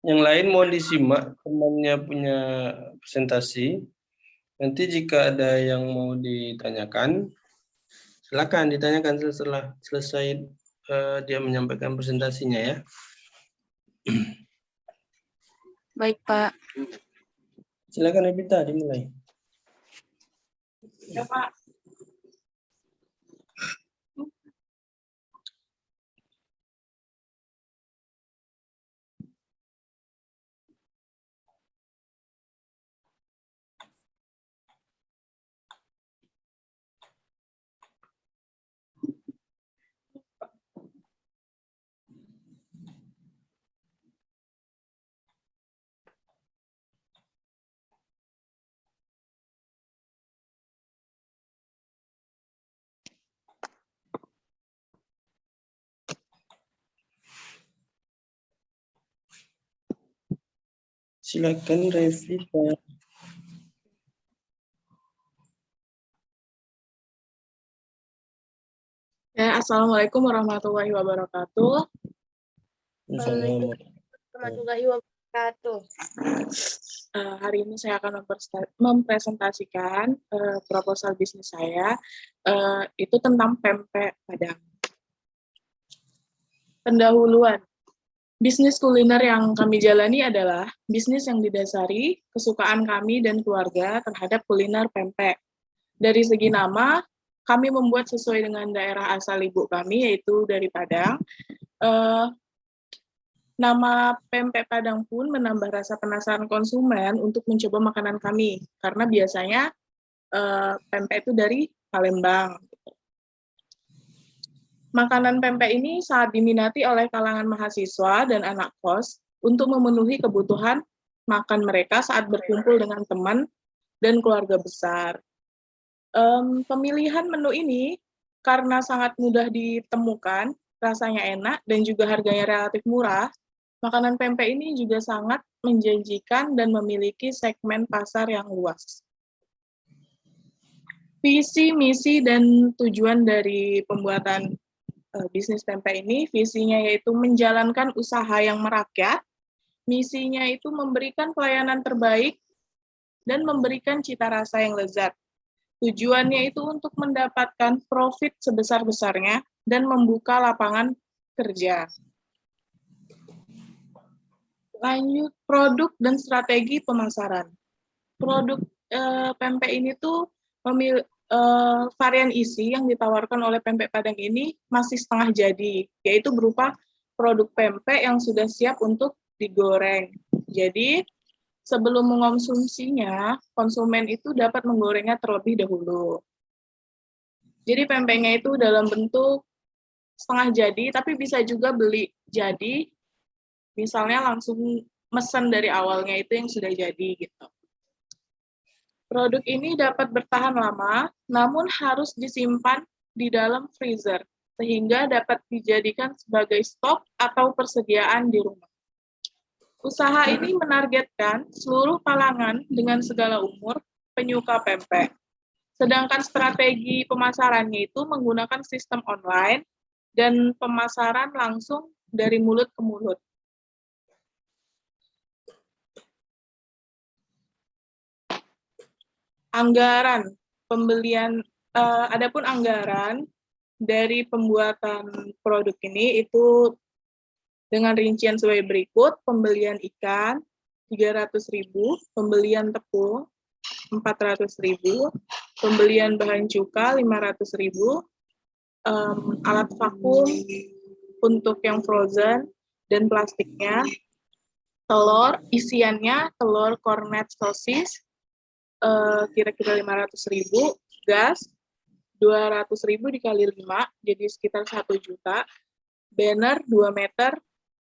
Yang lain mohon disimak, temannya punya presentasi. Nanti jika ada yang mau ditanyakan, silakan ditanyakan setelah selesai dia menyampaikan presentasinya ya. Baik, Pak. Silakan Evita, dimulai. Ya, Pak. Silakan Revita. Ya, Assalamualaikum warahmatullahi wabarakatuh. Assalamualaikum Warahmatullahi wabarakatuh. Hari ini saya akan mempresentasikan proposal bisnis saya, itu tentang pempek Padang. Pendahuluan. Bisnis kuliner yang kami jalani adalah bisnis yang didasari kesukaan kami dan keluarga terhadap kuliner pempek. Dari segi nama, kami membuat sesuai dengan daerah asal ibu kami, yaitu dari Padang. Nama pempek Padang pun menambah rasa penasaran konsumen untuk mencoba makanan kami, karena biasanya pempek itu dari Palembang. Makanan pempek ini sangat diminati oleh kalangan mahasiswa dan anak kos untuk memenuhi kebutuhan makan mereka saat berkumpul dengan teman dan keluarga besar. Pemilihan menu ini karena sangat mudah ditemukan, rasanya enak, dan juga harganya relatif murah, makanan pempek ini juga sangat menjanjikan dan memiliki segmen pasar yang luas. Visi, misi, dan tujuan dari pembuatan bisnis pempek ini, visinya yaitu menjalankan usaha yang merakyat, misinya itu memberikan pelayanan terbaik, dan memberikan cita rasa yang lezat. Tujuannya itu untuk mendapatkan profit sebesar-besarnya dan membuka lapangan kerja. Lanjut, produk dan strategi pemasaran. Produk pempek ini tuh varian isi yang ditawarkan oleh pempek Padang ini masih setengah jadi, yaitu berupa produk pempek yang sudah siap untuk digoreng. Jadi, sebelum mengonsumsinya, konsumen itu dapat menggorengnya terlebih dahulu. Jadi pempeknya itu dalam bentuk setengah jadi, tapi bisa juga beli jadi, misalnya langsung mesen dari awalnya itu yang sudah jadi gitu. Produk ini dapat bertahan lama, namun harus disimpan di dalam freezer, sehingga dapat dijadikan sebagai stok atau persediaan di rumah. Usaha ini menargetkan seluruh kalangan dengan segala umur penyuka pempek. Sedangkan strategi pemasarannya itu menggunakan sistem online dan pemasaran langsung dari mulut ke mulut. Anggaran pembelian, adapun anggaran dari pembuatan produk ini itu dengan rincian sebagai berikut: pembelian ikan 300.000, pembelian tepung 400.000, pembelian bahan cuka 500.000, alat vakum untuk yang frozen dan plastiknya, telur, isiannya telur kornet sosis, kira-kira 500.000, gas 200.000 dikali 5, jadi sekitar 1 juta, banner 2 meter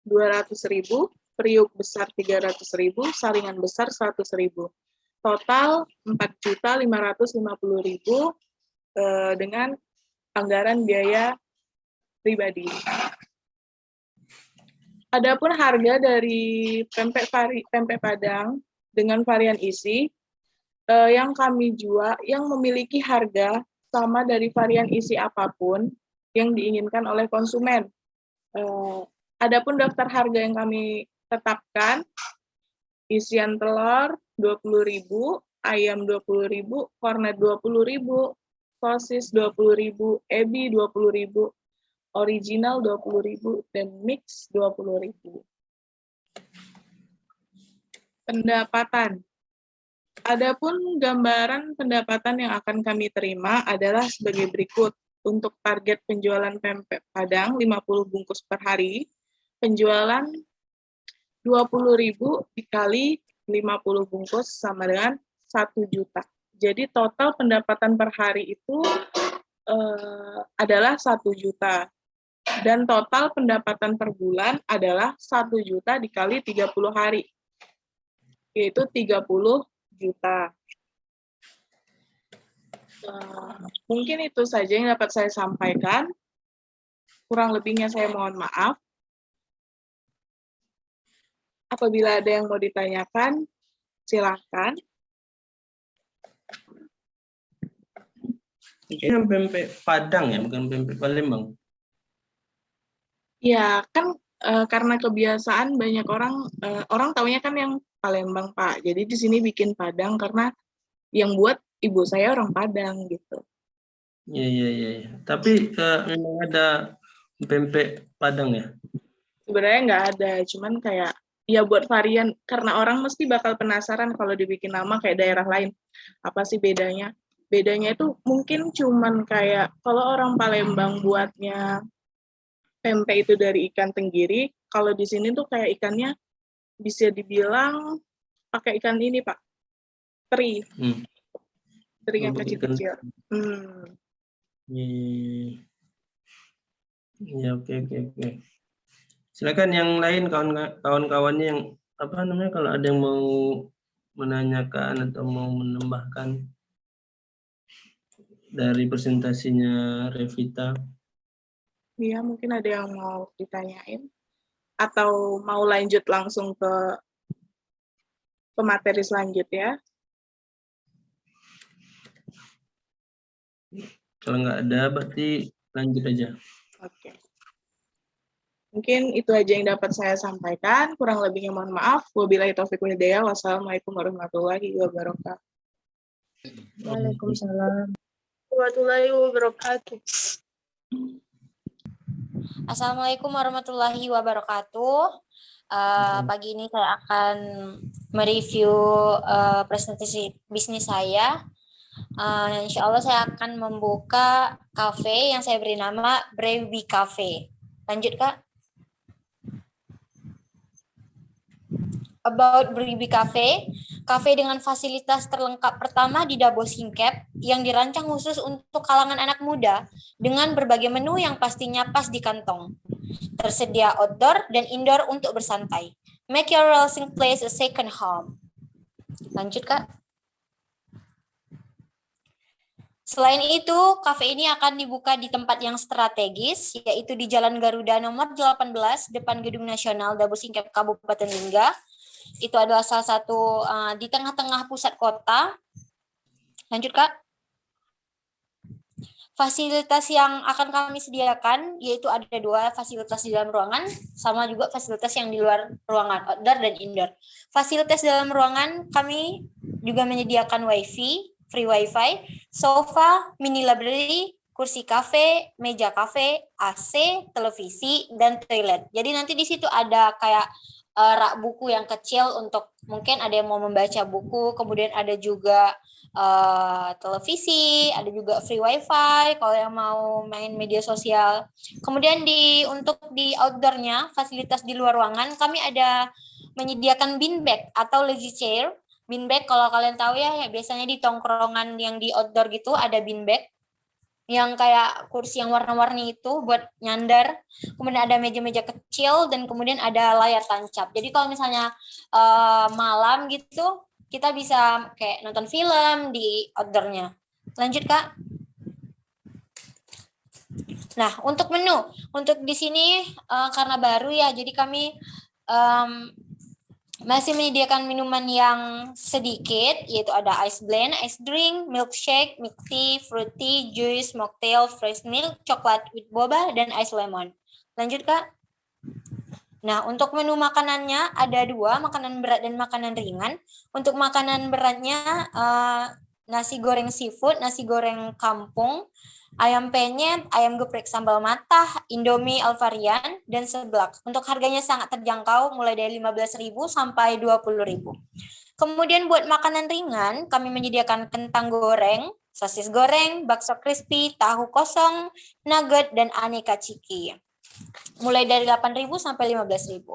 200.000, periuk besar 300.000, saringan besar 100.000. Total 4.550.000 dengan anggaran biaya pribadi. Adapun harga dari pempek Padang dengan varian isi yang kami jual, yang memiliki harga sama dari varian isi apapun yang diinginkan oleh konsumen. Adapun daftar harga yang kami Tetapkan isian telur 20.000, ayam 20.000, kornet 20.000, sosis 20.000, ebi 20.000, original 20.000, dan mix 20.000. Pendapatan. Adapun gambaran pendapatan yang akan kami terima adalah sebagai berikut. Untuk target penjualan pempek Padang 50 bungkus per hari, penjualan 20.000 dikali 50 bungkus sama dengan 1 juta. Jadi total pendapatan per hari itu adalah 1 juta. Dan total pendapatan per bulan adalah 1 juta dikali 30 hari, yaitu 30 juta. Mungkin itu saja yang dapat saya sampaikan. Kurang lebihnya saya mohon maaf. Apabila ada yang mau ditanyakan, silakan. Kayaknya pempek Padang ya, bukan pempek Palembang. Ya, kan karena kebiasaan banyak orang taunya kan yang Palembang, Pak. Jadi di sini bikin Padang karena yang buat ibu saya orang Padang gitu. Iya. Tapi memang ada pempek Padang ya? Sebenarnya nggak ada, cuman kayak ya buat varian, karena orang mesti bakal penasaran kalau dibikin nama kayak daerah lain. Apa sih bedanya? Bedanya itu mungkin cuman kayak kalau orang Palembang buatnya pempek itu dari ikan tenggiri, kalau di sini tuh kayak ikannya bisa dibilang pakai ikan ini, Pak. Teri. Teri yang kecil-kecil. Iya, oke. Silakan yang lain kawan-kawannya yang kalau ada yang mau menanyakan atau mau menambahkan dari presentasinya Revita. Iya, mungkin ada yang mau ditanyain atau mau lanjut langsung ke pemateri selanjutnya. Kalau nggak ada, berarti lanjut aja. Oke. Mungkin itu aja yang dapat saya sampaikan. Kurang lebihnya mohon maaf. Wabillahi taufiq wal hidayah. Wassalamualaikum warahmatullahi wabarakatuh. Waalaikumsalam warahmatullahi wabarakatuh. Assalamualaikum warahmatullahi wabarakatuh. Pagi ini saya akan mereview presentasi bisnis saya. Insya Allah saya akan membuka cafe yang saya beri nama Brewi Cafe. Lanjut, Kak. About Brewi Cafe, kafe dengan fasilitas terlengkap pertama di Dabo Singkep yang dirancang khusus untuk kalangan anak muda dengan berbagai menu yang pastinya pas di kantong. Tersedia outdoor dan indoor untuk bersantai. Make your relaxing place a second home. Lanjut, Kak. Selain itu, kafe ini akan dibuka di tempat yang strategis, yaitu di Jalan Garuda nomor 18, depan Gedung Nasional Dabo Singkep Kabupaten Lingga. Itu adalah salah satu di tengah-tengah pusat kota. Lanjut, Kak. Fasilitas yang akan kami sediakan yaitu ada 2 fasilitas di dalam ruangan, sama juga fasilitas yang di luar ruangan, outdoor dan indoor. Fasilitas dalam ruangan kami juga menyediakan free wifi, sofa, mini library, kursi kafe, meja kafe, AC, televisi, dan toilet. Jadi nanti di situ ada kayak rak buku yang kecil untuk mungkin ada yang mau membaca buku, kemudian ada juga televisi, ada juga free wifi kalau yang mau main media sosial. Kemudian untuk di outdoornya, fasilitas di luar ruangan, kami ada menyediakan beanbag atau lazy chair. Beanbag kalau kalian tahu ya biasanya di tongkrongan yang di outdoor gitu ada beanbag yang kayak kursi yang warna-warni itu buat nyandar, kemudian ada meja-meja kecil, dan kemudian ada layar tancap. Jadi kalau misalnya malam gitu, kita bisa kayak nonton film di outdoor-nya. Lanjut, Kak. Nah, untuk menu, untuk di sini karena baru ya, jadi kami masih menyediakan minuman yang sedikit, yaitu ada ice blend, ice drink, milkshake, milk tea, fruity, juice, mocktail, fresh milk, coklat with boba, dan ice lemon. Lanjut, Kak. Nah, untuk menu makanannya ada 2, makanan berat dan makanan ringan. Untuk makanan beratnya nasi goreng seafood, nasi goreng kampung, ayam penyet, ayam geprek sambal matah, Indomie Alvarian, dan seblak. Untuk harganya sangat terjangkau, mulai dari 15.000 sampai 20.000. Kemudian buat makanan ringan, kami menyediakan kentang goreng, sosis goreng, bakso crispy, tahu kosong, nugget, dan aneka ciki. Mulai dari 8.000 sampai 15.000.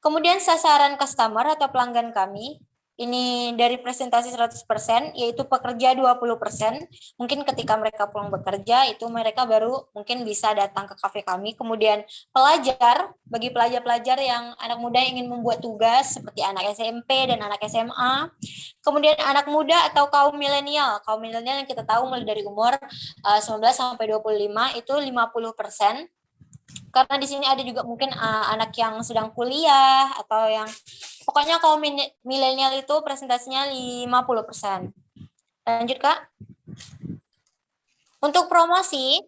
Kemudian sasaran customer atau pelanggan kami, ini dari presentasi 100%, yaitu pekerja 20%. Mungkin ketika mereka pulang bekerja, itu mereka baru mungkin bisa datang ke kafe kami. Kemudian pelajar, bagi pelajar-pelajar yang anak muda yang ingin membuat tugas, seperti anak SMP dan anak SMA. Kemudian anak muda atau kaum milenial. Kaum milenial yang kita tahu mulai dari umur 19 sampai 25, itu 50%. Karena di sini ada juga mungkin anak yang sedang kuliah atau yang pokoknya kaum milenial itu presentasinya 50%. Lanjut Kak. Untuk promosi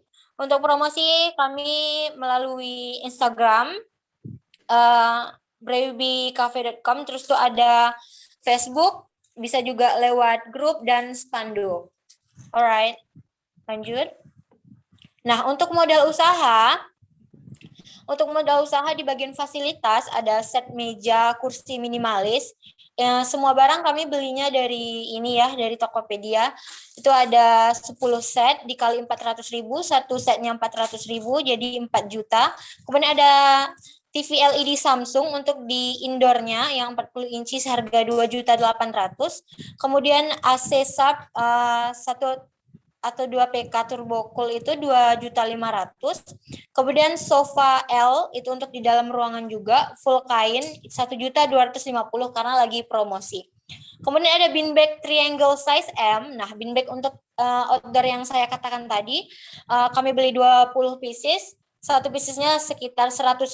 kami melalui Instagram bravycafe.com, terus tuh ada Facebook, bisa juga lewat grup dan spanduk. Alright, lanjut. Nah, untuk modal usaha di bagian fasilitas ada set meja, kursi minimalis. Semua barang kami belinya dari ini ya, dari Tokopedia. Itu ada 10 set dikali 400.000, satu setnya 400.000, jadi 4 juta. Kemudian ada TV LED Samsung untuk di indoornya yang 40 inci seharga 2.800.000. Kemudian AC sub 1 atau 2 PK turbo cool itu 2.500.000. Kemudian sofa L itu untuk di dalam ruangan juga full kain 1.250.000 karena lagi promosi. Kemudian ada bean bag triangle size M. Nah, bean bag untuk outdoor yang saya katakan tadi, kami beli 20 pieces. Satu piecesnya sekitar 100.000.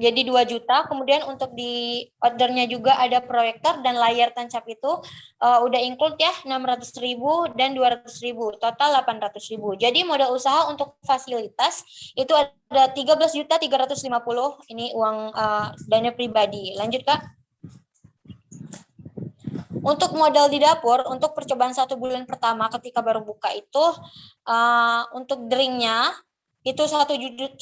Jadi 2 juta. Kemudian untuk di outdoornya juga ada proyektor dan layar tancap itu udah include ya 600.000 dan 200.000, total 800.000. Jadi modal usaha untuk fasilitas itu ada 13.350. Ini uang dana pribadi. Lanjut Kak. Untuk modal di dapur, untuk percobaan 1 bulan pertama ketika baru buka itu untuk drinknya itu 1.200.000,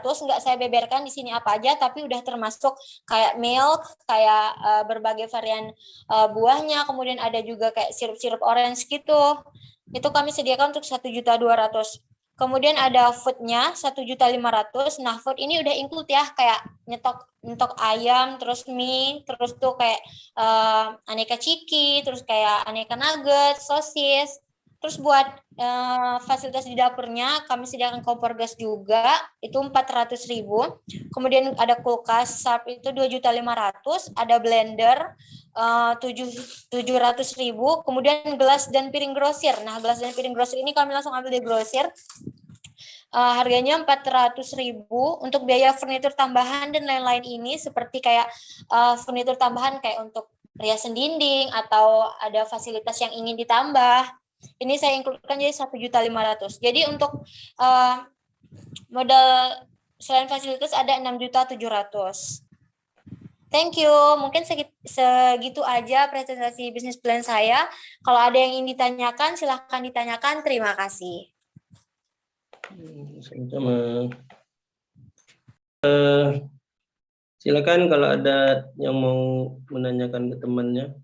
nggak saya beberkan di sini apa aja, tapi udah termasuk kayak milk, kayak berbagai varian buahnya, kemudian ada juga kayak sirup-sirup orange gitu. Itu kami sediakan untuk 1.200.000. Kemudian ada foodnya 1.500.000. Nah, food ini udah include ya, kayak nyetok ayam, terus mie, terus tuh kayak aneka ciki, terus kayak aneka nugget, sosis. Terus buat fasilitas di dapurnya kami sediakan kompor gas juga, itu 400.000. Kemudian ada kulkas Sharp itu 2.500.000, ada blender 700.000. Kemudian gelas dan piring grosir. Nah, gelas dan piring grosir ini kami langsung ambil di grosir. Harganya 400.000. Untuk biaya furnitur tambahan dan lain-lain ini seperti kayak furnitur tambahan kayak untuk riasan dinding atau ada fasilitas yang ingin ditambah. Ini saya include-kan jadi 1.500.000. Jadi untuk modal selain fasilitas ada 6.700.000. Thank you. Mungkin segitu aja presentasi bisnis plan saya. Kalau ada yang ingin ditanyakan, silahkan ditanyakan. Terima kasih. Sama-sama. Silakan kalau ada yang mau menanyakan ke temannya.